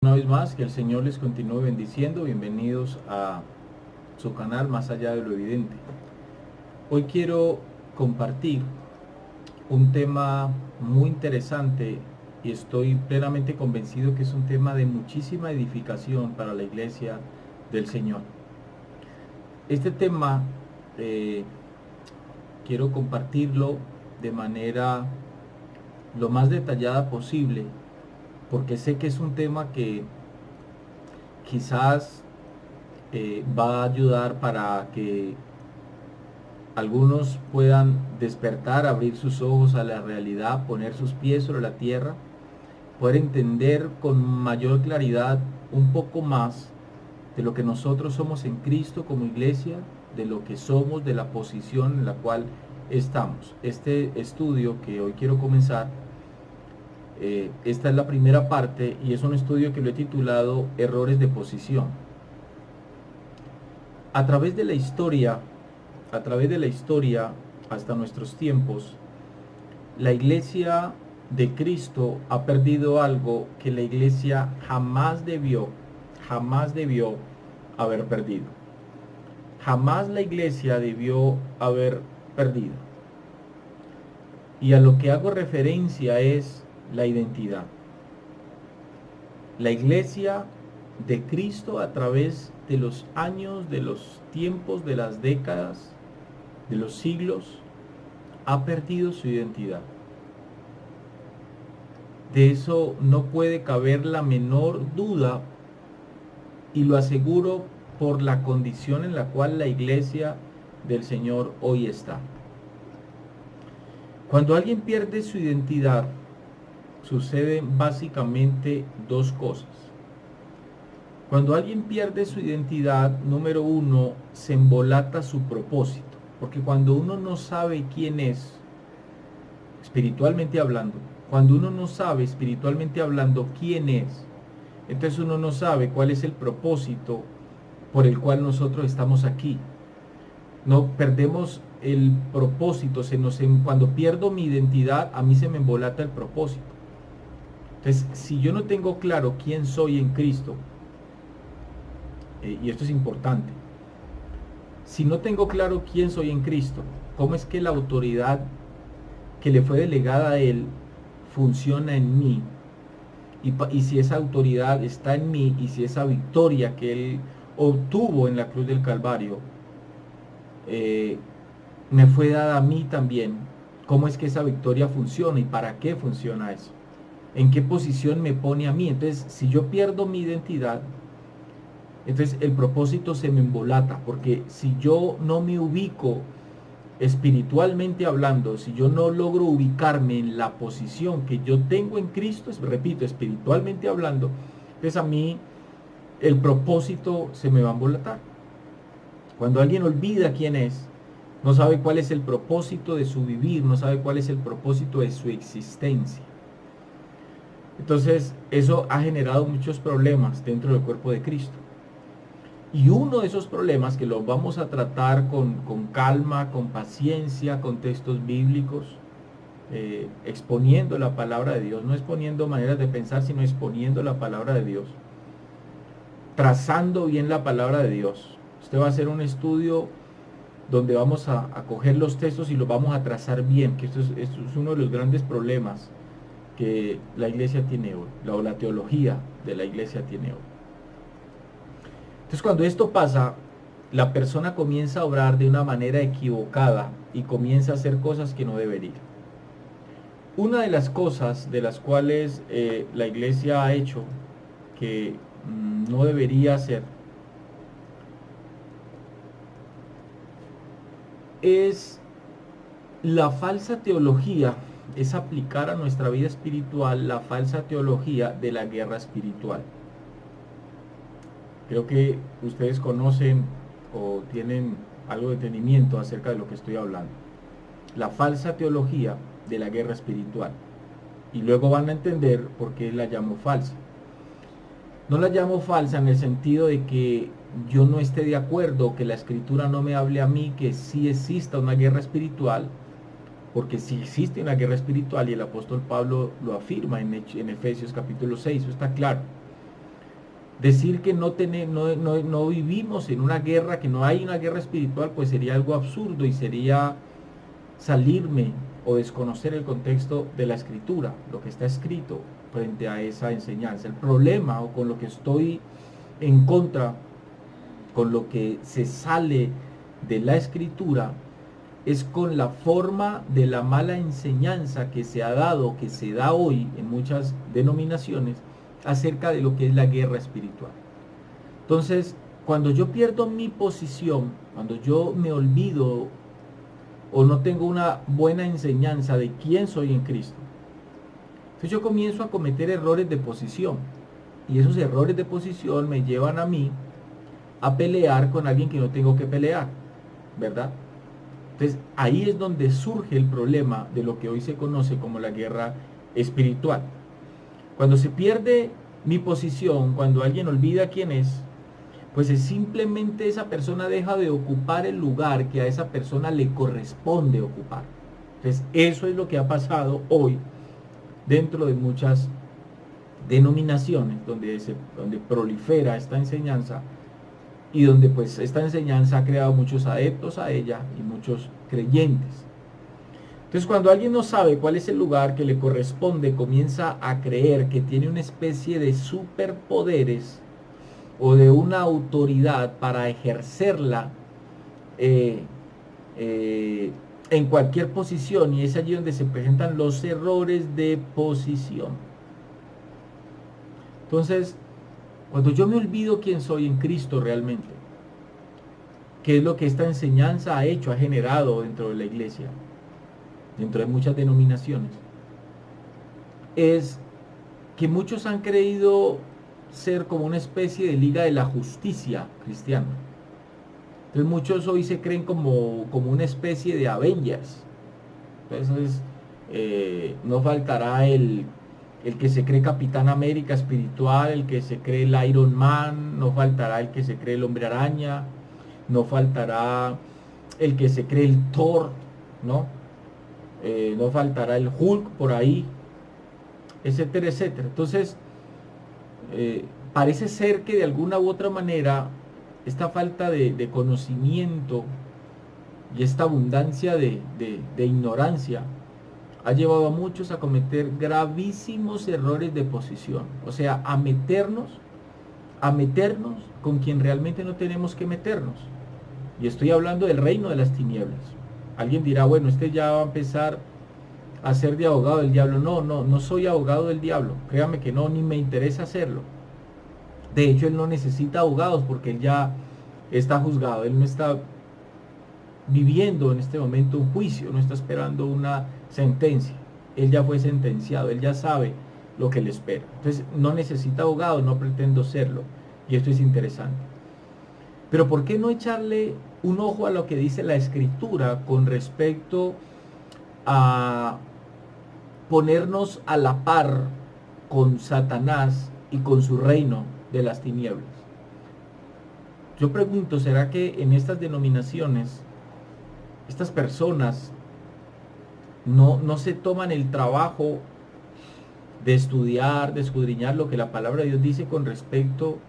Una vez más, que el Señor les continúe bendiciendo. Bienvenidos a su canal Más Allá de lo Evidente. Hoy quiero compartir un tema muy interesante y estoy plenamente convencido que es un tema de muchísima edificación para la iglesia del Señor. Este tema quiero compartirlo de manera lo más detallada posible, porque sé que es un tema que quizás va a ayudar para que algunos puedan despertar, abrir sus ojos a la realidad, poner sus pies sobre la tierra, poder entender con mayor claridad un poco más de lo que nosotros somos en Cristo como iglesia, de lo que somos, de la posición en la cual estamos. Este estudio que hoy quiero comenzar, esta es la primera parte y es un estudio que lo he titulado Errores de posición. A través de la historia, hasta nuestros tiempos, la iglesia de Cristo ha perdido algo que la iglesia jamás debió haber perdido. Jamás la iglesia debió haber perdido. Y a lo que hago referencia es la identidad. La iglesia de Cristo, a través de los años, de los tiempos, de las décadas, de los siglos, ha perdido su identidad. De eso no puede caber la menor duda, y lo aseguro por la condición en la cual la iglesia del Señor hoy está. Cuando alguien pierde su identidad, suceden básicamente dos cosas. Cuando alguien pierde su identidad, número uno, se embolata su propósito. Porque cuando uno no sabe quién es, espiritualmente hablando, cuando uno no sabe espiritualmente hablando quién es, entonces uno no sabe cuál es el propósito por el cual nosotros estamos aquí. No perdemos el propósito, cuando pierdo mi identidad, a mí se me embolata el propósito. Entonces, si yo no tengo claro quién soy en Cristo, y esto es importante, si no tengo claro quién soy en Cristo, ¿cómo es que la autoridad que le fue delegada a Él funciona en mí? Y si esa autoridad está en mí, y si esa victoria que Él obtuvo en la cruz del Calvario me fue dada a mí también, ¿cómo es que esa victoria funciona y para qué funciona eso? ¿En qué posición me pone a mí? Entonces, si yo pierdo mi identidad, entonces el propósito se me embolata, porque si yo no me ubico espiritualmente hablando, si yo no logro ubicarme en la posición que yo tengo en Cristo, repito, espiritualmente hablando, entonces a mí el propósito se me va a embolatar. Cuando alguien olvida quién es, no sabe cuál es el propósito de su vivir, no sabe cuál es el propósito de su existencia. Entonces, eso ha generado muchos problemas dentro del cuerpo de Cristo. Y uno de esos problemas, que los vamos a tratar con calma, con paciencia, con textos bíblicos, exponiendo la palabra de Dios, no exponiendo maneras de pensar, sino exponiendo la palabra de Dios, trazando bien la palabra de Dios. Usted va a hacer un estudio donde vamos a coger los textos y los vamos a trazar bien, que esto es uno de los grandes problemas que la iglesia tiene hoy, o la teología de la iglesia tiene hoy. Entonces, cuando esto pasa, la persona comienza a obrar de una manera equivocada y comienza a hacer cosas que no debería. Una de las cosas de las cuales la iglesia ha hecho que no debería hacer es la falsa teología, es aplicar a nuestra vida espiritual la falsa teología de la guerra espiritual. Creo que ustedes conocen o tienen algo de entendimiento acerca de lo que estoy hablando. La falsa teología de la guerra espiritual. Y luego van a entender por qué la llamo falsa. No la llamo falsa en el sentido de que yo no esté de acuerdo, que la escritura no me hable a mí que sí exista una guerra espiritual, porque sí existe una guerra espiritual y el apóstol Pablo lo afirma en Efesios capítulo 6, eso está claro. Decir que no vivimos en una guerra, que no hay una guerra espiritual, pues sería algo absurdo y sería salirme o desconocer el contexto de la escritura, lo que está escrito frente a esa enseñanza. El problema o con lo que estoy en contra, con lo que se sale de la escritura, es con la forma de la mala enseñanza que se ha dado, que se da hoy en muchas denominaciones, acerca de lo que es la guerra espiritual. Entonces, cuando yo pierdo mi posición, cuando yo me olvido o no tengo una buena enseñanza de quién soy en Cristo, entonces yo comienzo a cometer errores de posición. Y esos errores de posición me llevan a mí a pelear con alguien que no tengo que pelear, ¿verdad? Entonces ahí es donde surge el problema de lo que hoy se conoce como la guerra espiritual. Cuando se pierde mi posición, cuando alguien olvida quién es, pues es simplemente esa persona deja de ocupar el lugar que a esa persona le corresponde ocupar. Entonces eso es lo que ha pasado hoy dentro de muchas denominaciones donde prolifera esta enseñanza y donde pues esta enseñanza ha creado muchos adeptos a ella y muchos creyentes. Entonces cuando alguien no sabe cuál es el lugar que le corresponde, comienza a creer que tiene una especie de superpoderes o de una autoridad para ejercerla en cualquier posición, y es allí donde se presentan los errores de posición. Entonces, cuando yo me olvido quién soy en Cristo realmente, qué es lo que esta enseñanza ha hecho, ha generado dentro de la iglesia, dentro de muchas denominaciones, es que muchos han creído ser como una especie de liga de la justicia cristiana. Entonces muchos hoy se creen como una especie de Avengers. Entonces no faltará el que se cree Capitán América espiritual, el que se cree el Iron Man, no faltará el que se cree el Hombre Araña, no faltará el que se cree el Thor, ¿no? No faltará el Hulk por ahí, etcétera, etcétera. Entonces, parece ser que de alguna u otra manera esta falta de conocimiento y esta abundancia de ignorancia ha llevado a muchos a cometer gravísimos errores de posición, o sea, a meternos con quien realmente no tenemos que meternos. Y estoy hablando del reino de las tinieblas. Alguien dirá, bueno, este ya va a empezar a ser de abogado del diablo. No soy abogado del diablo, créame que no, ni me interesa hacerlo. De hecho, él no necesita abogados porque él ya está juzgado, él no está viviendo en este momento un juicio, no está esperando una sentencia, él ya fue sentenciado, él ya sabe lo que le espera. Entonces no necesita abogado, no pretendo serlo, y esto es interesante. Pero ¿por qué no echarle un ojo a lo que dice la escritura con respecto a ponernos a la par con Satanás y con su reino de las tinieblas? Yo pregunto, ¿será que en estas denominaciones estas personas no se toman el trabajo de estudiar, de escudriñar lo que la palabra de Dios dice con respecto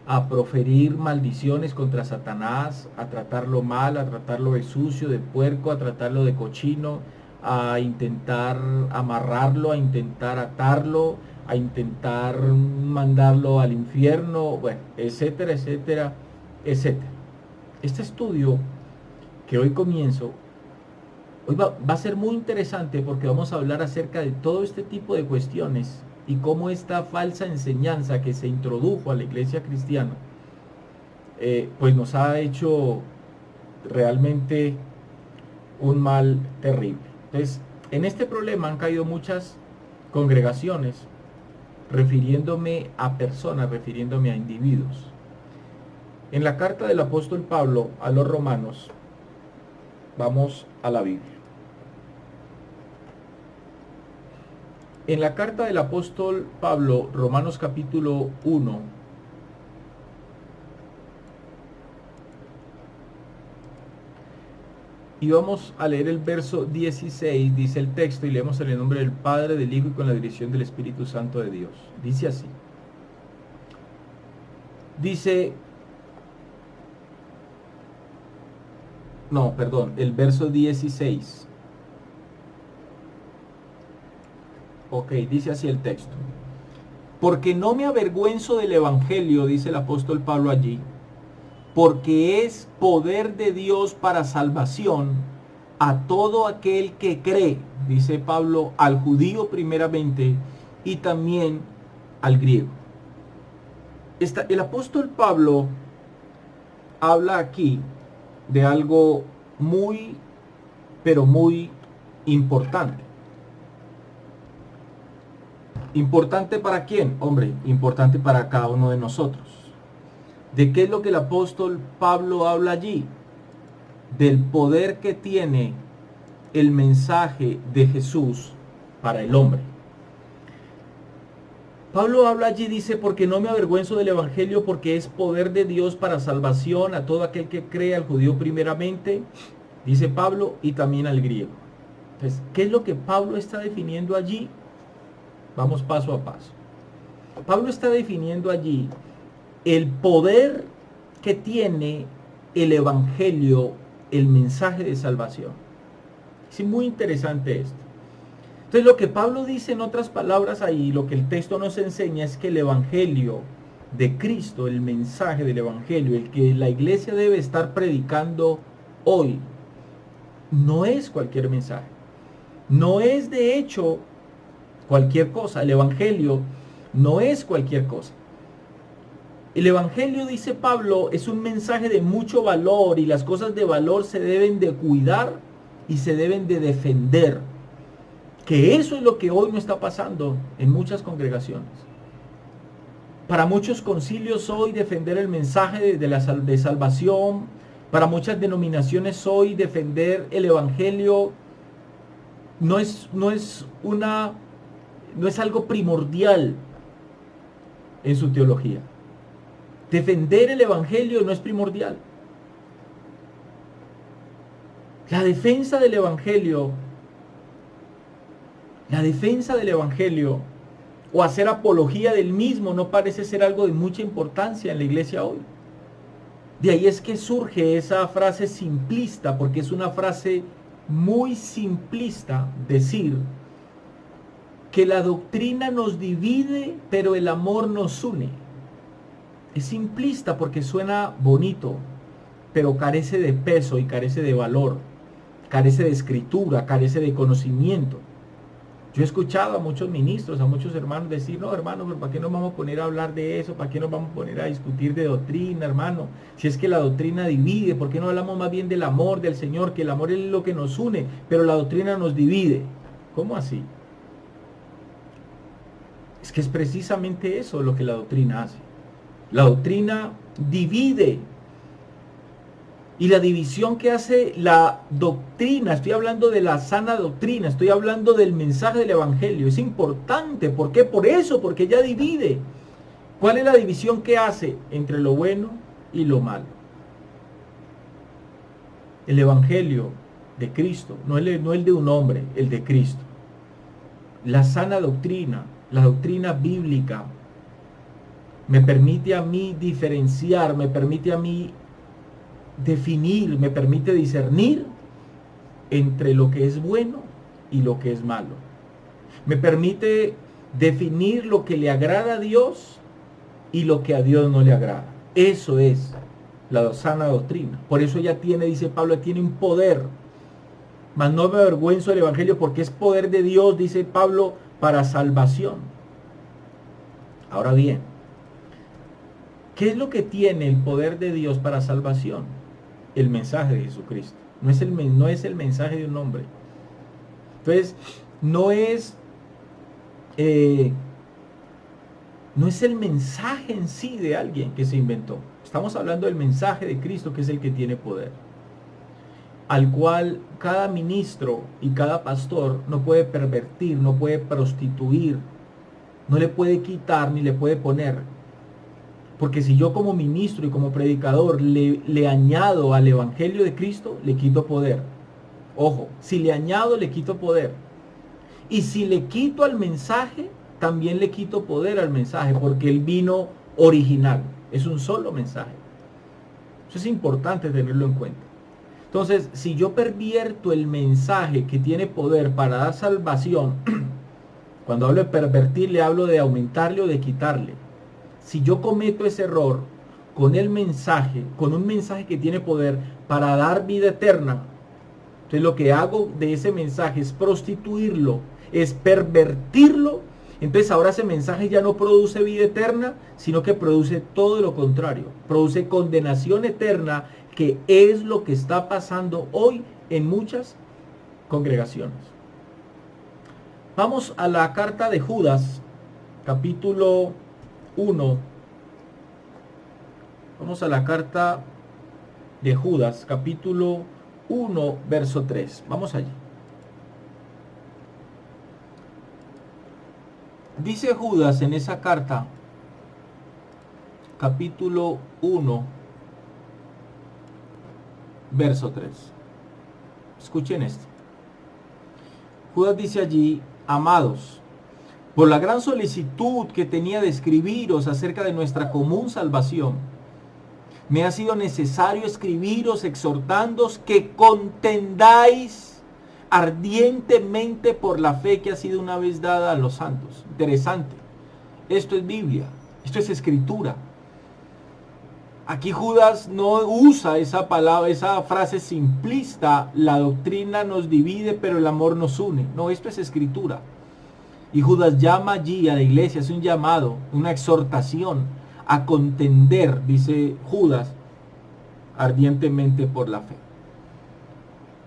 a proferir maldiciones contra Satanás, a tratarlo mal, a tratarlo de sucio, de puerco, a tratarlo de cochino, a intentar amarrarlo, a intentar atarlo, a intentar mandarlo al infierno, bueno, etcétera, etcétera, etcétera? Este estudio que hoy comienzo, hoy va a ser muy interesante porque vamos a hablar acerca de todo este tipo de cuestiones y cómo esta falsa enseñanza que se introdujo a la iglesia cristiana, pues nos ha hecho realmente un mal terrible. Entonces, en este problema han caído muchas congregaciones, refiriéndome a personas, refiriéndome a individuos. En la carta del apóstol Pablo a los romanos, vamos a la Biblia. En la carta del apóstol Pablo, Romanos capítulo 1, y vamos a leer el verso 16, dice el texto, y leemos en el nombre del Padre, del Hijo y con la dirección del Espíritu Santo de Dios. Dice así: dice, no, perdón, el verso 16. Ok, dice así el texto. Porque no me avergüenzo del Evangelio, dice el apóstol Pablo allí, porque es poder de Dios para salvación a todo aquel que cree, dice Pablo, al judío primeramente y también al griego. El apóstol Pablo habla aquí de algo muy, pero muy importante. ¿Importante para quién? Hombre, importante para cada uno de nosotros. ¿De qué es lo que el apóstol Pablo habla allí? Del poder que tiene el mensaje de Jesús para el hombre. Pablo habla allí, dice, porque no me avergüenzo del Evangelio, porque es poder de Dios para salvación a todo aquel que cree, al judío primeramente, dice Pablo, y también al griego. Entonces, ¿qué es lo que Pablo está definiendo allí? Vamos paso a paso. Pablo está definiendo allí el poder que tiene el Evangelio, el mensaje de salvación. Es muy interesante esto. Entonces lo que Pablo dice en otras palabras ahí, lo que el texto nos enseña es que el Evangelio de Cristo, el mensaje del Evangelio, el que la iglesia debe estar predicando hoy, no es cualquier mensaje. No es de hecho cualquier cosa. El Evangelio no es cualquier cosa. El Evangelio, dice Pablo, es un mensaje de mucho valor y las cosas de valor se deben de cuidar y se deben de defender. Que eso es lo que hoy no está pasando en muchas congregaciones. Para muchos concilios hoy defender el mensaje de salvación, para muchas denominaciones hoy defender el Evangelio no es algo primordial en su teología. Defender el Evangelio no es primordial. La defensa del Evangelio o hacer apología del mismo no parece ser algo de mucha importancia en la iglesia hoy. De ahí es que surge esa frase simplista, porque es una frase muy simplista decir que la doctrina nos divide, pero el amor nos une. Es simplista porque suena bonito, pero carece de peso y carece de valor, carece de escritura, carece de conocimiento. Yo he escuchado a muchos ministros, a muchos hermanos decir, no hermano, pero ¿para qué nos vamos a poner a hablar de eso? ¿Para qué nos vamos a poner a discutir de doctrina, hermano? Si es que la doctrina divide, ¿por qué no hablamos más bien del amor del Señor? Que el amor es lo que nos une, pero la doctrina nos divide. ¿Cómo así? Es que es precisamente eso lo que la doctrina hace. La doctrina divide. Y la división que hace la doctrina, estoy hablando de la sana doctrina, estoy hablando del mensaje del Evangelio, es importante. ¿Por qué? Por eso, porque ella divide. ¿Cuál es la división que hace entre lo bueno y lo malo? El Evangelio de Cristo, no el de un hombre, el de Cristo. La sana doctrina, la doctrina bíblica, me permite a mí diferenciar, me permite a mí definir, me permite discernir entre lo que es bueno y lo que es malo. Me permite definir lo que le agrada a Dios y lo que a Dios no le agrada. Eso es la sana doctrina. Por eso ella tiene, dice Pablo, tiene un poder. Mas no me avergüenzo del Evangelio porque es poder de Dios, dice Pablo, para salvación. Ahora bien, ¿qué es lo que tiene el poder de Dios para salvación? El mensaje de Jesucristo. No es el mensaje de un hombre. Entonces, no es el mensaje en sí de alguien que se inventó. Estamos hablando del mensaje de Cristo, que es el que tiene poder. Al cual cada ministro y cada pastor no puede pervertir, no puede prostituir, no le puede quitar ni le puede poner. Porque si yo como ministro y como predicador le añado al Evangelio de Cristo, le quito poder. Ojo, si le añado, le quito poder. Y si le quito al mensaje, también le quito poder al mensaje, porque él vino original. Es un solo mensaje. Eso es importante tenerlo en cuenta. Entonces, si yo pervierto el mensaje que tiene poder para dar salvación, cuando hablo de pervertir, le hablo de aumentarle o de quitarle. Si yo cometo ese error con el mensaje, con un mensaje que tiene poder para dar vida eterna, entonces lo que hago de ese mensaje es prostituirlo, es pervertirlo. Entonces ahora ese mensaje ya no produce vida eterna, sino que produce todo lo contrario. Produce condenación eterna, que es lo que está pasando hoy en muchas congregaciones. Vamos a la carta de Judas, capítulo 1. Vamos a la carta de Judas, capítulo 1, verso 3. Vamos allí. Dice Judas en esa carta, capítulo 1, verso 3. Escuchen esto. Judas dice allí: amados, por la gran solicitud que tenía de escribiros acerca de nuestra común salvación, me ha sido necesario escribiros exhortándoos que contendáis ardientemente por la fe que ha sido una vez dada a los santos. Interesante. Esto es Biblia, esto es Escritura. Aquí Judas no usa esa palabra, esa frase simplista: la doctrina nos divide pero el amor nos une. No, esto es Escritura. Y Judas llama allí a la iglesia, es un llamado, una exhortación a contender, dice Judas, ardientemente por la fe.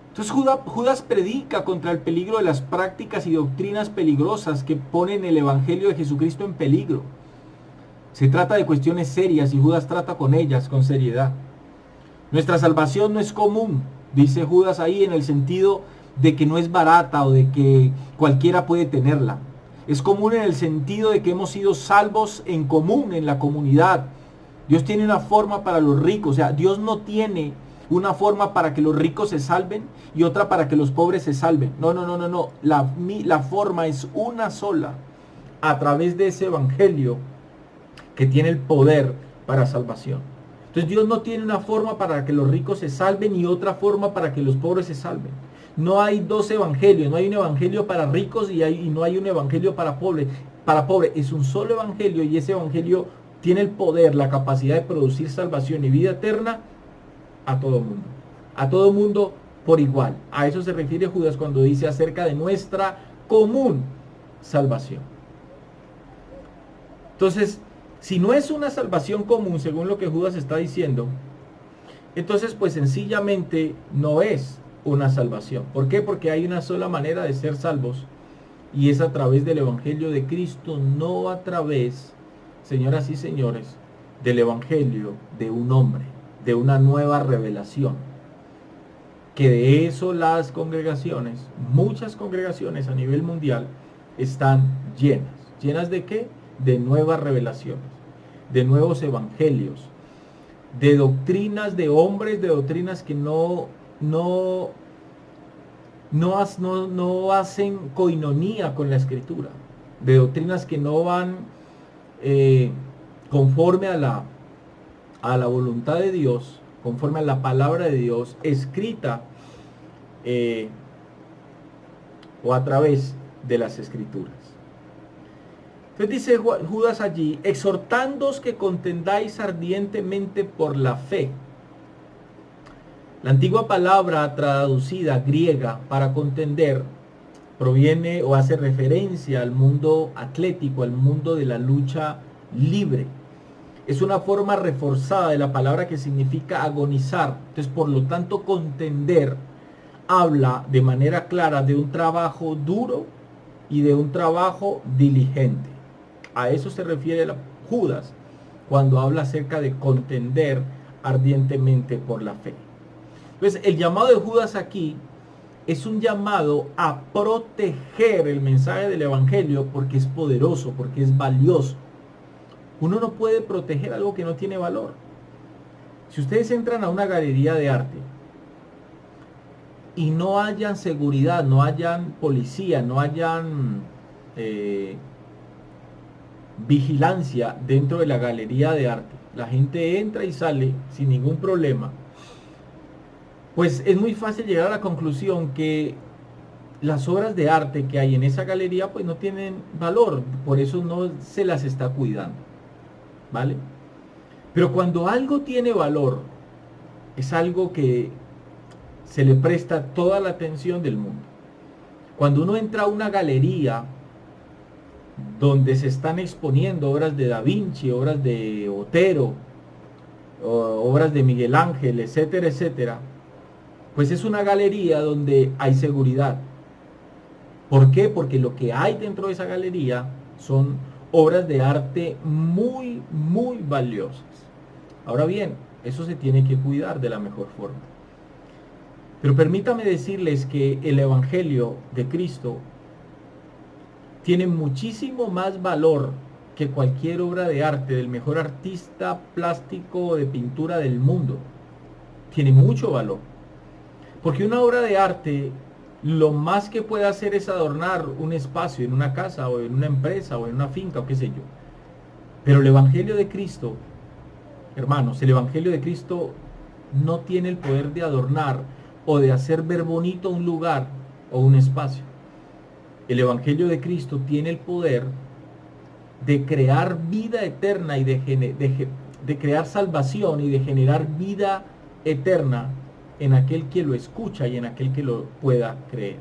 Entonces Judas predica contra el peligro de las prácticas y doctrinas peligrosas que ponen el evangelio de Jesucristo en peligro. Se trata de cuestiones serias y Judas trata con ellas con seriedad. Nuestra salvación no es común, dice Judas ahí, en el sentido de que no es barata o de que cualquiera puede tenerla. Es común en el sentido de que hemos sido salvos en común, en la comunidad. Dios tiene una forma para los ricos, o sea, Dios no tiene una forma para que los ricos se salven y otra para que los pobres se salven. No. La forma es una sola, a través de ese evangelio que tiene el poder para salvación. Entonces Dios no tiene una forma para que los ricos se salven y otra forma para que los pobres se salven. No hay dos evangelios, no hay un evangelio para ricos y no hay un evangelio para pobres. Es un solo evangelio y ese evangelio tiene el poder, la capacidad de producir salvación y vida eterna a todo mundo. A todo mundo por igual. A eso se refiere Judas cuando dice acerca de nuestra común salvación. Entonces, si no es una salvación común, según lo que Judas está diciendo, entonces pues sencillamente no es una salvación. ¿Por qué? Porque hay una sola manera de ser salvos y es a través del evangelio de Cristo, no a través, señoras y señores, del evangelio de un hombre, de una nueva revelación. Que de eso las congregaciones, muchas congregaciones a nivel mundial, están llenas. ¿Llenas de qué? De nuevas revelaciones, de nuevos evangelios, de doctrinas de hombres, de doctrinas que no hacen coinonía con la Escritura, de doctrinas que no van conforme a la voluntad de Dios, conforme a la palabra de Dios escrita o a través de las Escrituras. Entonces dice Judas allí: exhortándoos que contendáis ardientemente por la fe. La antigua palabra traducida griega para contender proviene o hace referencia al mundo atlético, al mundo de la lucha libre. Es una forma reforzada de la palabra que significa agonizar. Entonces, por lo tanto, contender habla de manera clara de un trabajo duro y de un trabajo diligente. A eso se refiere Judas cuando habla acerca de contender ardientemente por la fe. Entonces, el llamado de Judas aquí es un llamado a proteger el mensaje del evangelio porque es poderoso, porque es valioso. Uno no puede proteger algo que no tiene valor. Si ustedes entran a una galería de arte y no hayan seguridad, no hayan policía, no hayan vigilancia dentro de la galería de arte. La gente entra y sale sin ningún problema. Pues es muy fácil llegar a la conclusión que las obras de arte que hay en esa galería pues no tienen valor, por eso no se las está cuidando, ¿vale? Pero cuando algo tiene valor, es algo que se le presta toda la atención del mundo. Cuando uno entra a una galería donde se están exponiendo obras de Da Vinci, obras de Otero, obras de Miguel Ángel, etcétera, etcétera, pues es una galería donde hay seguridad. ¿Por qué? Porque lo que hay dentro de esa galería son obras de arte muy, muy valiosas. Ahora bien, eso se tiene que cuidar de la mejor forma. Pero permítame decirles que el Evangelio de Cristo tiene muchísimo más valor que cualquier obra de arte del mejor artista plástico de pintura del mundo. Tiene mucho valor. Porque una obra de arte lo más que puede hacer es adornar un espacio en una casa o en una empresa o en una finca o qué sé yo. Pero el Evangelio de Cristo, hermanos, el Evangelio de Cristo no tiene el poder de adornar o de hacer ver bonito un lugar o un espacio. El Evangelio de Cristo tiene el poder de crear vida eterna y de crear salvación y de generar vida eterna en aquel que lo escucha y en aquel que lo pueda creer.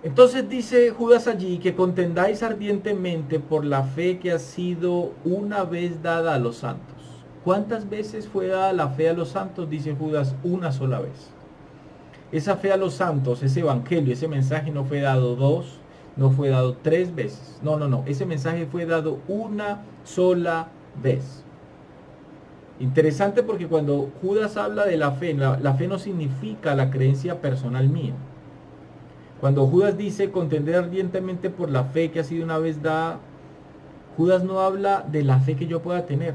Entonces dice Judas allí que contendáis ardientemente por la fe que ha sido una vez dada a los santos. ¿Cuántas veces fue dada la fe a los santos? Dice Judas, una sola vez. Esa fe a los santos, ese evangelio, ese mensaje no fue dado 2, no fue dado 3 veces. No. Ese mensaje fue dado una sola vez. Interesante porque cuando Judas habla de la fe no significa la creencia personal mía. Cuando Judas dice contender ardientemente por la fe que ha sido una vez dada, Judas no habla de la fe que yo pueda tener.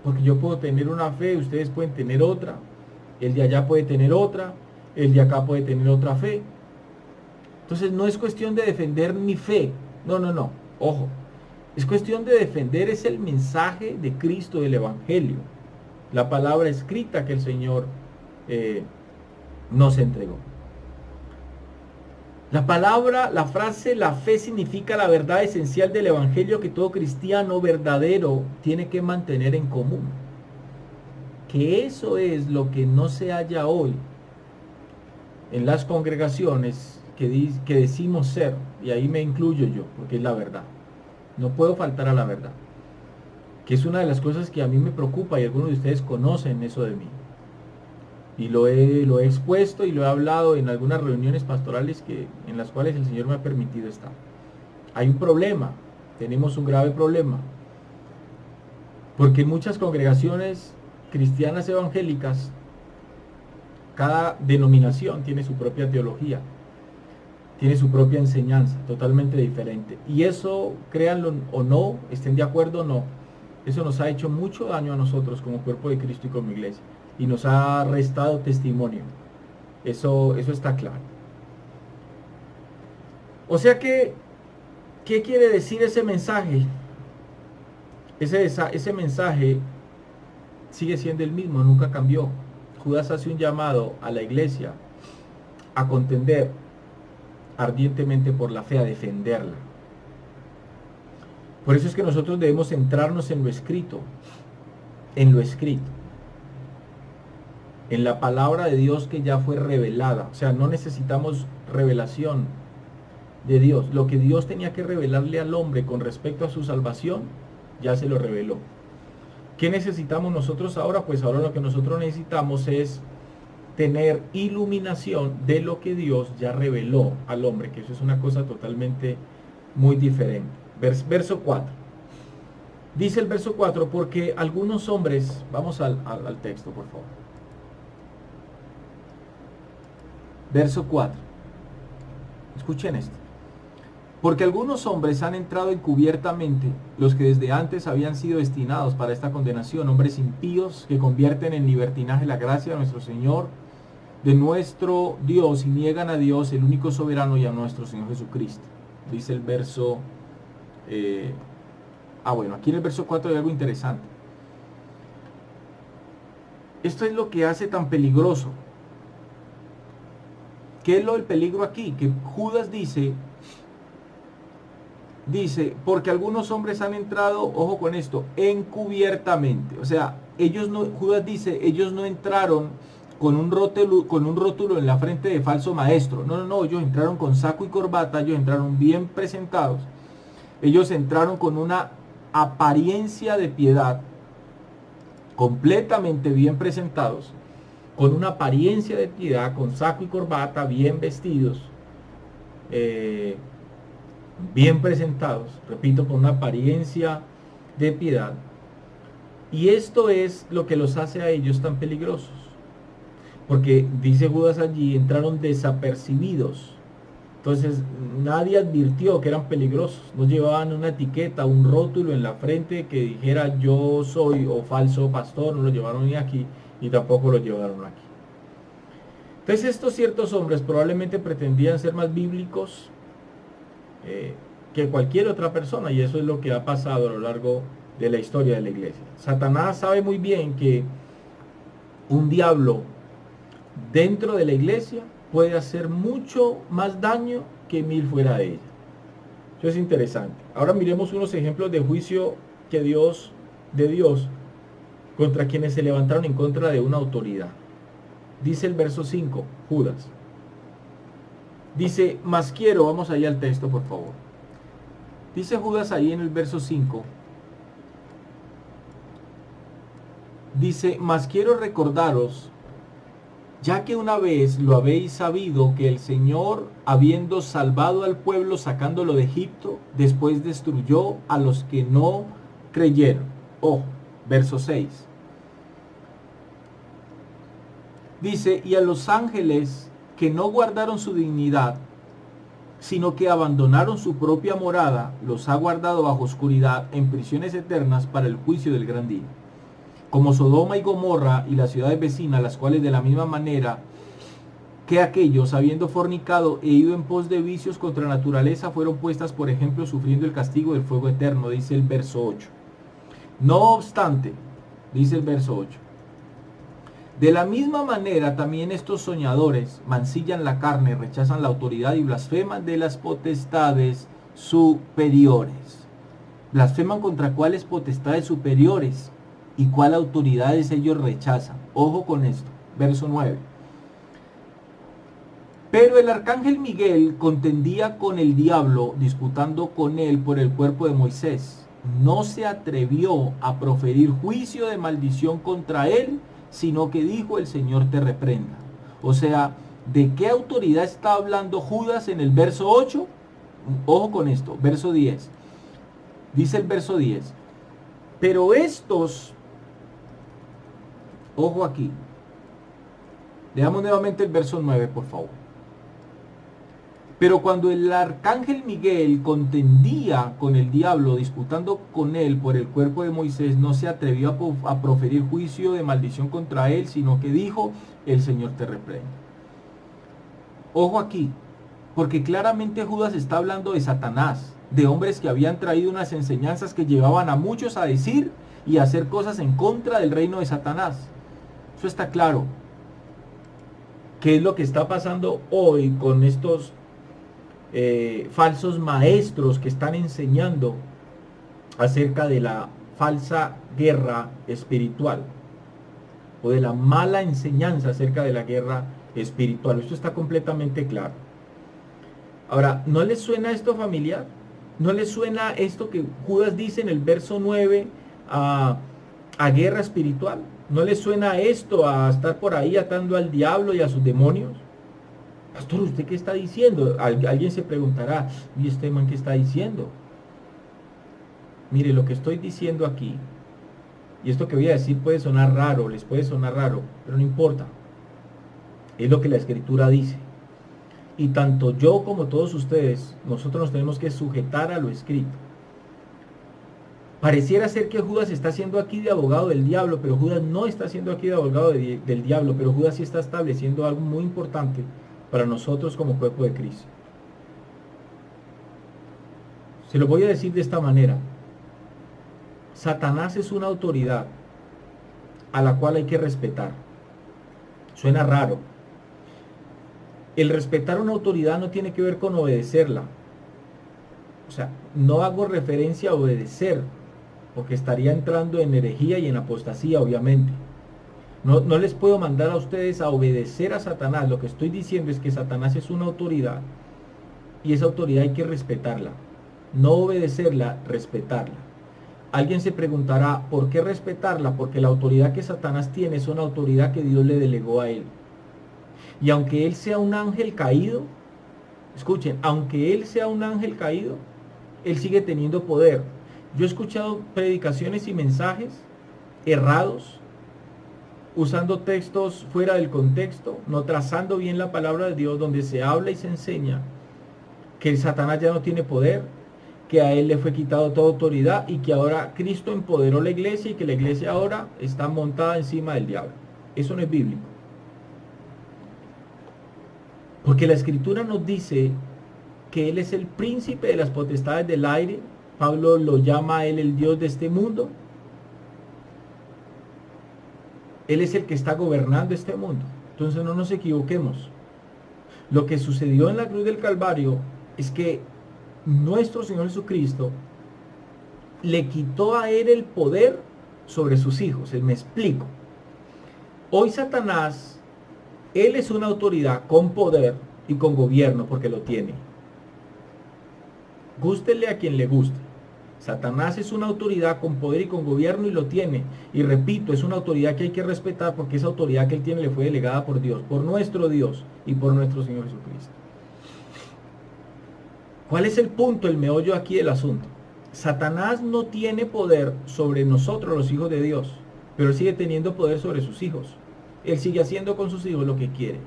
Porque yo puedo tener una fe, ustedes pueden tener otra, el de allá puede tener otra, el de acá puede tener otra fe. Entonces no es cuestión de defender mi fe, no, ojo. Es cuestión de defender es el mensaje de Cristo del Evangelio, la palabra escrita que el Señor nos entregó. La frase la fe significa la verdad esencial del Evangelio que todo cristiano verdadero tiene que mantener en común. Que eso es lo que no se halla hoy en las congregaciones que decimos ser, y ahí me incluyo yo, porque es la verdad. No puedo faltar a la verdad, que es una de las cosas que a mí me preocupa y algunos de ustedes conocen eso de mí. Y lo he expuesto y lo he hablado en algunas reuniones pastorales en las cuales el Señor me ha permitido estar. Hay un problema, tenemos un grave problema, porque en muchas congregaciones cristianas evangélicas, cada denominación tiene su propia teología, tiene su propia enseñanza, totalmente diferente. Y eso, créanlo o no, estén de acuerdo o no, eso nos ha hecho mucho daño a nosotros como cuerpo de Cristo y como iglesia. Y nos ha restado testimonio. Eso está claro. O sea que, ¿qué quiere decir ese mensaje? Ese mensaje sigue siendo el mismo, nunca cambió. Judas hace un llamado a la iglesia a contender ardientemente por la fe, a defenderla. Por eso es que nosotros debemos centrarnos en lo escrito, en la palabra de Dios que ya fue revelada. O sea, no necesitamos revelación de Dios. Lo que Dios tenía que revelarle al hombre con respecto a su salvación, ya se lo reveló. ¿Qué necesitamos nosotros ahora? Pues ahora lo que nosotros necesitamos es tener iluminación de lo que Dios ya reveló al hombre, que eso es una cosa totalmente muy diferente. Verso 4. Dice el verso 4, porque algunos hombres, vamos al texto por favor. Verso 4. Escuchen esto. Porque algunos hombres han entrado encubiertamente, los que desde antes habían sido destinados para esta condenación, hombres impíos que convierten en libertinaje la gracia de nuestro Señor, de nuestro Dios, y niegan a Dios, el único soberano, y a nuestro Señor Jesucristo. Dice el verso... bueno, aquí en el verso 4 hay algo interesante. Esto es lo que hace tan peligroso. ¿Qué es lo del peligro aquí? Que Judas dice, porque algunos hombres han entrado, ojo con esto, encubiertamente. O sea, Judas dice, ellos no entraron con un rótulo en la frente de falso maestro. No, ellos entraron con saco y corbata, ellos entraron bien presentados. Ellos entraron con una apariencia de piedad, completamente bien presentados, con una apariencia de piedad, con saco y corbata, bien vestidos, bien presentados, repito, con una apariencia de piedad. Y esto es lo que los hace a ellos tan peligrosos. Porque dice Judas allí, entraron desapercibidos. Entonces nadie advirtió que eran peligrosos. No llevaban una etiqueta, un rótulo en la frente que dijera yo soy o falso pastor. No lo llevaron ni aquí y tampoco lo llevaron aquí. Entonces estos ciertos hombres probablemente pretendían ser más bíblicos que cualquier otra persona, y eso es lo que ha pasado a lo largo de la historia de la iglesia. Satanás sabe muy bien que un diablo dentro de la iglesia puede hacer mucho más daño que 1000 fuera de ella. Eso es interesante. Ahora miremos unos ejemplos de juicio de Dios contra quienes se levantaron en contra de una autoridad. Dice el verso 5, Judas. Dice, mas quiero, vamos allá al texto por favor. Dice Judas ahí en el verso 5. Dice, mas quiero recordaros, ya que una vez lo habéis sabido, que el Señor, habiendo salvado al pueblo sacándolo de Egipto, después destruyó a los que no creyeron. Ojo, verso 6. Dice, y a los ángeles que no guardaron su dignidad, sino que abandonaron su propia morada, los ha guardado bajo oscuridad en prisiones eternas para el juicio del gran día. Como Sodoma y Gomorra y las ciudades vecinas, las cuales de la misma manera que aquellos, habiendo fornicado e ido en pos de vicios contra la naturaleza, fueron puestas por ejemplo sufriendo el castigo del fuego eterno, dice el verso 8. No obstante, dice el verso 8, de la misma manera también estos soñadores mancillan la carne, rechazan la autoridad y blasfeman de las potestades superiores. ¿Blasfeman contra cuáles potestades superiores? ¿Y cuál autoridades ellos rechazan? Ojo con esto, verso 9. Pero el arcángel Miguel contendía con el diablo, disputando con él por el cuerpo de Moisés. No se atrevió a proferir juicio de maldición contra él, sino que dijo, el Señor te reprenda. O sea, ¿de qué autoridad está hablando Judas en el verso 8? Ojo con esto, verso 10. Dice el verso 10. Pero estos, ojo aquí, leamos nuevamente el verso 9, por favor. Pero cuando el arcángel Miguel contendía con el diablo, disputando con él por el cuerpo de Moisés, no se atrevió a proferir juicio de maldición contra él, sino que dijo, el Señor te reprende. Ojo aquí, porque claramente Judas está hablando de Satanás, de hombres que habían traído unas enseñanzas que llevaban a muchos a decir y a hacer cosas en contra del reino de Satanás. Eso está claro. ¿Qué es lo que está pasando hoy con estos falsos maestros que están enseñando acerca de la falsa guerra espiritual o de la mala enseñanza acerca de la guerra espiritual? Esto está completamente claro. Ahora, ¿no les suena esto familiar? ¿No les suena esto que Judas dice en el verso 9 a guerra espiritual? ¿No les suena esto a estar por ahí atando al diablo y a sus demonios? Pastor, ¿usted qué está diciendo? Alguien se preguntará, ¿y este man qué está diciendo? Mire, lo que estoy diciendo aquí, y esto que voy a decir puede sonar raro, les puede sonar raro, pero no importa. Es lo que la Escritura dice. Y tanto yo como todos ustedes, nosotros nos tenemos que sujetar a lo escrito. Pareciera ser que Judas está siendo aquí de abogado del diablo, pero Judas no está siendo aquí de abogado del diablo, pero Judas sí está estableciendo algo muy importante para nosotros como cuerpo de Cristo. Se lo voy a decir de esta manera. Satanás es una autoridad a la cual hay que respetar. Suena raro. El respetar una autoridad no tiene que ver con obedecerla. O sea, no hago referencia a obedecer, porque estaría entrando en herejía y en apostasía, obviamente. No les puedo mandar a ustedes a obedecer a Satanás. Lo que estoy diciendo es que Satanás es una autoridad y esa autoridad hay que respetarla. No obedecerla, respetarla. Alguien se preguntará, ¿por qué respetarla? Porque la autoridad que Satanás tiene es una autoridad que Dios le delegó a él. Y aunque él sea un ángel caído, escuchen, aunque él sea un ángel caído, él sigue teniendo poder. Yo he escuchado predicaciones y mensajes errados, usando textos fuera del contexto, no trazando bien la palabra de Dios, donde se habla y se enseña que Satanás ya no tiene poder, que a él le fue quitado toda autoridad y que ahora Cristo empoderó la iglesia y que la iglesia ahora está montada encima del diablo. Eso no es bíblico. Porque la escritura nos dice que él es el príncipe de las potestades del aire. Pablo lo llama a él el Dios de este mundo. Él es el que está gobernando este mundo. Entonces no nos equivoquemos. Lo que sucedió en la cruz del Calvario es que nuestro Señor Jesucristo le quitó a él el poder sobre sus hijos. Me explico. Hoy Satanás, él es una autoridad con poder y con gobierno porque lo tiene. Gústele a quien le guste. Satanás es una autoridad con poder y con gobierno y lo tiene. Y repito, es una autoridad que hay que respetar porque esa autoridad que él tiene le fue delegada por Dios, por nuestro Dios y por nuestro Señor Jesucristo. ¿Cuál es el punto, el meollo aquí del asunto? Satanás no tiene poder sobre nosotros, los hijos de Dios, pero él sigue teniendo poder sobre sus hijos. Él sigue haciendo con sus hijos lo que quiere.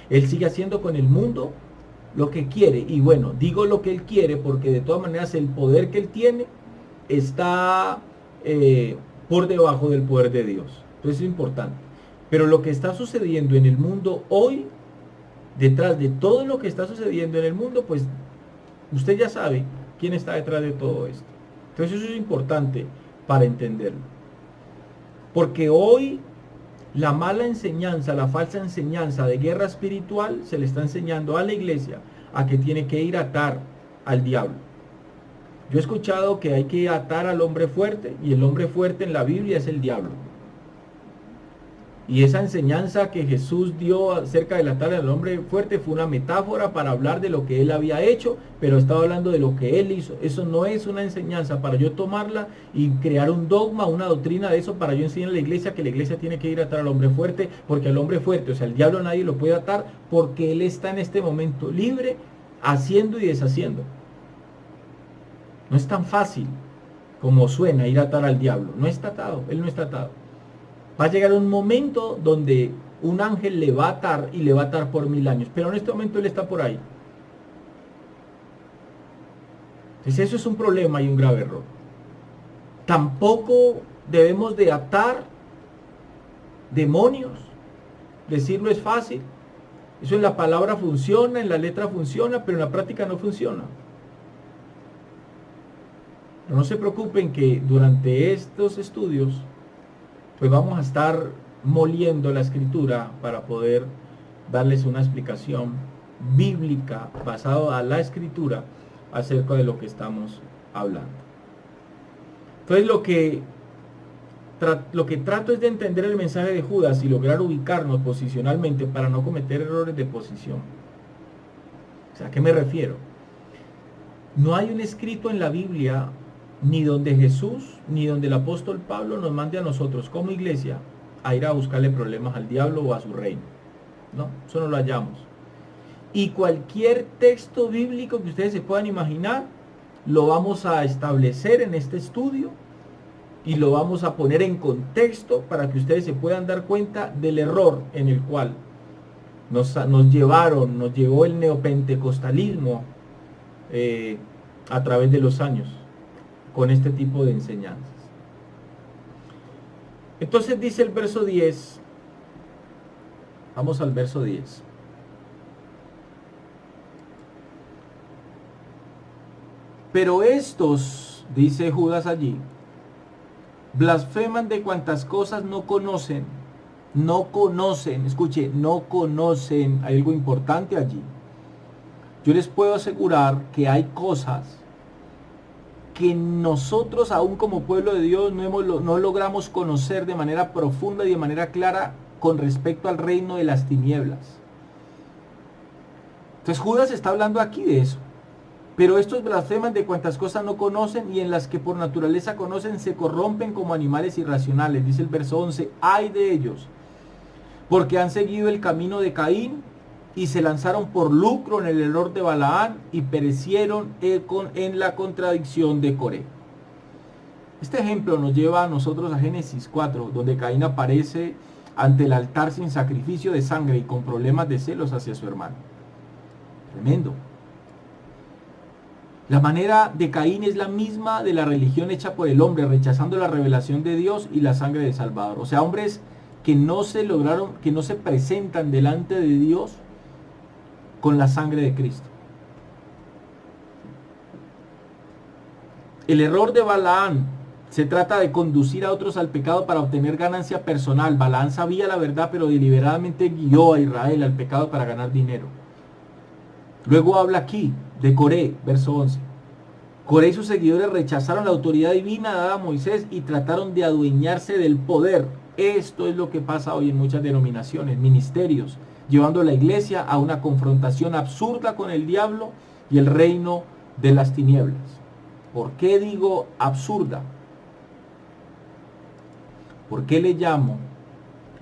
Él sigue haciendo con el mundo lo que quiere. Y bueno, digo lo que él quiere porque de todas maneras el poder que él tiene está por debajo del poder de Dios. Entonces es importante. Pero lo que está sucediendo en el mundo hoy, detrás de todo lo que está sucediendo en el mundo, pues usted ya sabe quién está detrás de todo esto. Entonces eso es importante para entenderlo. Porque hoy la mala enseñanza, la falsa enseñanza de guerra espiritual se le está enseñando a la iglesia a que tiene que ir a atar al diablo. Yo he escuchado que hay que atar al hombre fuerte y el hombre fuerte en la Biblia es el diablo. Y esa enseñanza que Jesús dio acerca del atar al hombre fuerte fue una metáfora para hablar de lo que él había hecho, pero estaba hablando de lo que él hizo. Eso no es una enseñanza para yo tomarla y crear un dogma, una doctrina de eso para yo enseñar a la iglesia que la iglesia tiene que ir a atar al hombre fuerte, porque al hombre fuerte, o sea, el diablo nadie lo puede atar porque él está en este momento libre, haciendo y deshaciendo. No es tan fácil como suena ir a atar al diablo. No está atado, él no está atado. Va a llegar un momento donde un ángel le va a atar y le va a atar por 1000 años. Pero en este momento él está por ahí. Entonces eso es un problema y un grave error. Tampoco debemos de atar demonios. Decirlo es fácil. Eso en la palabra funciona, en la letra funciona, pero en la práctica no funciona. Pero no se preocupen que durante estos estudios pues vamos a estar moliendo la escritura para poder darles una explicación bíblica basada a la escritura acerca de lo que estamos hablando. Entonces lo que trato es de entender el mensaje de Judas y lograr ubicarnos posicionalmente para no cometer errores de posición. O sea, ¿a qué me refiero? No hay un escrito en la Biblia ni donde Jesús, ni donde el apóstol Pablo nos mande a nosotros como iglesia a ir a buscarle problemas al diablo o a su reino. No, eso no lo hallamos. Y cualquier texto bíblico que ustedes se puedan imaginar, lo vamos a establecer en este estudio y lo vamos a poner en contexto para que ustedes se puedan dar cuenta del error en el cual nos llevó el neopentecostalismo a través de los años con este tipo de enseñanzas. Entonces dice el verso 10, vamos al verso 10. Pero estos, dice Judas allí, blasfeman de cuantas cosas no conocen. No conocen, escuche, no conocen. Hay algo importante allí. Yo les puedo asegurar que hay cosas que nosotros, aún como pueblo de Dios, no logramos conocer de manera profunda y de manera clara con respecto al reino de las tinieblas. Entonces Judas está hablando aquí de eso. Pero estos blasfeman de cuantas cosas no conocen, y en las que por naturaleza conocen se corrompen como animales irracionales. Dice el verso 11, ay de ellos, porque han seguido el camino de Caín y se lanzaron por lucro en el error de Balaán y perecieron en la contradicción de Coré. Este ejemplo nos lleva a nosotros a Génesis 4, donde Caín aparece ante el altar sin sacrificio de sangre y con problemas de celos hacia su hermano. Tremendo. La manera de Caín es la misma de la religión hecha por el hombre, rechazando la revelación de Dios y la sangre del Salvador. O sea, hombres que no se presentan delante de Dios con la sangre de Cristo. El error de Balaán se trata de conducir a otros al pecado para obtener ganancia personal. Balaán sabía la verdad, pero deliberadamente guió a Israel al pecado para ganar dinero. Luego habla aquí de Coré, verso 11. Coré y sus seguidores rechazaron la autoridad divina dada a Moisés y trataron de adueñarse del poder. Esto es lo que pasa hoy en muchas denominaciones, ministerios, llevando a la iglesia a una confrontación absurda con el diablo y el reino de las tinieblas. ¿Por qué digo absurda? ¿Por qué le llamo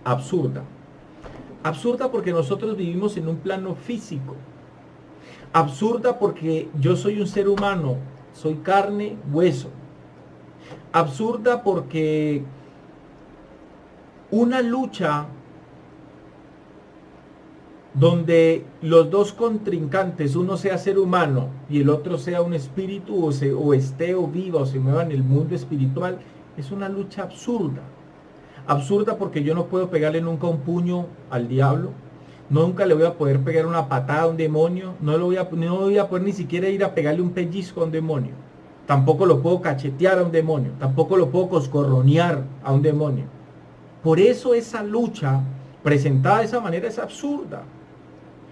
absurda? Absurda porque nosotros vivimos en un plano físico. Absurda porque yo soy un ser humano, soy carne, hueso. Absurda porque una lucha donde los dos contrincantes, uno sea ser humano y el otro sea un espíritu o esté o viva o se mueva en el mundo espiritual, es una lucha absurda. Absurda porque yo no puedo pegarle nunca un puño al diablo, nunca le voy a poder pegar una patada a un demonio, no voy a poder ni siquiera ir a pegarle un pellizco a un demonio, tampoco lo puedo cachetear a un demonio, tampoco lo puedo coscorronear a un demonio. Por eso esa lucha presentada de esa manera es absurda.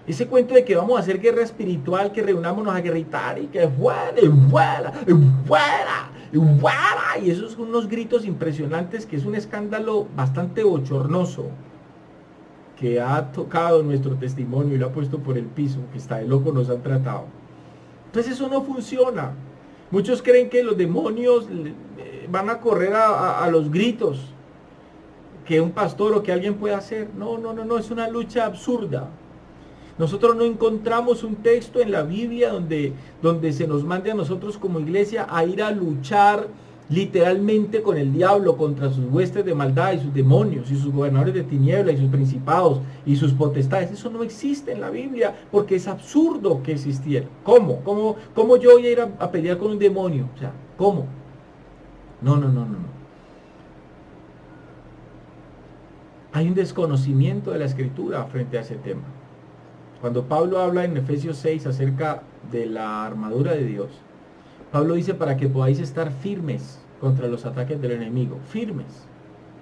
Ese cuento de que vamos a hacer guerra espiritual, que reunámonos a gritar y que fuera, y fuera, y fuera, y fuera, y esos son unos gritos impresionantes, que es un escándalo bastante bochornoso que ha tocado nuestro testimonio y lo ha puesto por el piso, que está de loco nos han tratado. Entonces eso no funciona. Muchos creen que los demonios van a correr a los gritos que un pastor o que alguien puede hacer. No, es una lucha absurda. Nosotros no encontramos un texto en la Biblia donde se nos mande a nosotros como iglesia a ir a luchar literalmente con el diablo, contra sus huestes de maldad y sus demonios y sus gobernadores de tiniebla y sus principados y sus potestades. Eso no existe en la Biblia porque es absurdo que existiera. ¿Cómo yo voy a ir a pelear con un demonio? O sea, ¿cómo? No. Hay un desconocimiento de la Escritura frente a ese tema. Cuando Pablo habla en Efesios 6 acerca de la armadura de Dios, Pablo dice para que podáis estar firmes contra los ataques del enemigo. Firmes.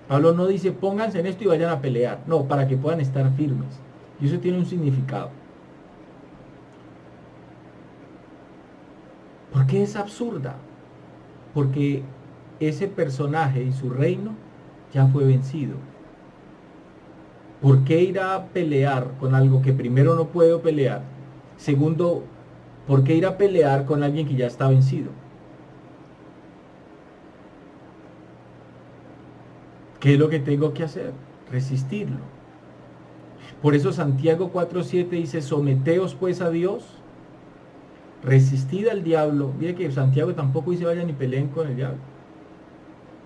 Pablo no dice pónganse en esto y vayan a pelear. No, para que puedan estar firmes. Y eso tiene un significado. ¿Por qué es absurda? Porque ese personaje y su reino ya fue vencido. ¿Por qué ir a pelear con algo que primero no puedo pelear? Segundo, ¿por qué ir a pelear con alguien que ya está vencido? ¿Qué es lo que tengo que hacer? Resistirlo. Por eso Santiago 4:7 dice, someteos pues a Dios, resistid al diablo. Mire que Santiago tampoco dice vayan y peleen con el diablo.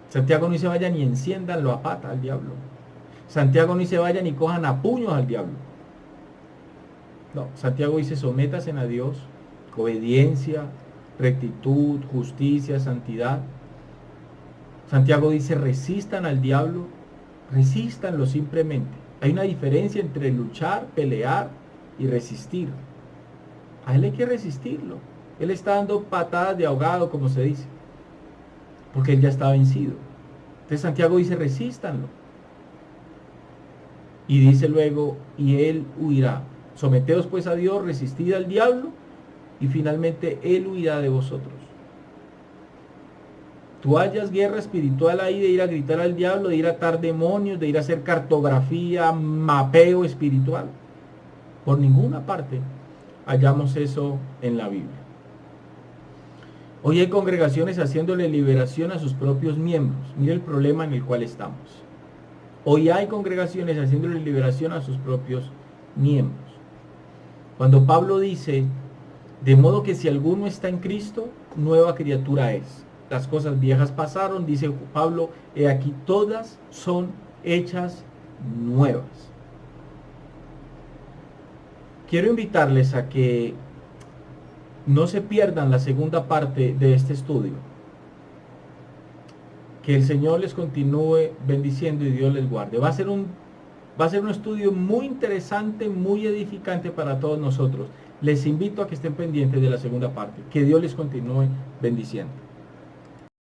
Santiago no dice vayan y enciéndanlo a pata al diablo. Santiago no dice vayan y cojan a puños al diablo. No, Santiago dice sométanse a Dios, obediencia, rectitud, justicia, santidad. Santiago dice resistan al diablo, resístanlo simplemente. Hay una diferencia entre luchar, pelear y resistir. A él hay que resistirlo. Él está dando patadas de ahogado, como se dice, porque él ya está vencido. Entonces Santiago dice, resístanlo. Y dice luego, y él huirá. Someteos pues a Dios, resistid al diablo, y finalmente él huirá de vosotros. Tú hallas guerra espiritual ahí de ir a gritar al diablo, de ir a atar demonios, de ir a hacer cartografía, mapeo espiritual. Por ninguna parte hallamos eso en la Biblia. Hoy hay congregaciones haciéndole liberación a sus propios miembros. Mire el problema en el cual estamos. Hoy hay congregaciones haciéndole liberación a sus propios miembros. Cuando Pablo dice, de modo que si alguno está en Cristo, nueva criatura es. Las cosas viejas pasaron, dice Pablo, he aquí todas son hechas nuevas. Quiero invitarles a que no se pierdan la segunda parte de este estudio. Que el Señor les continúe bendiciendo y Dios les guarde. Va a ser un estudio muy interesante, muy edificante para todos nosotros. Les invito a que estén pendientes de la segunda parte. Que Dios les continúe bendiciendo.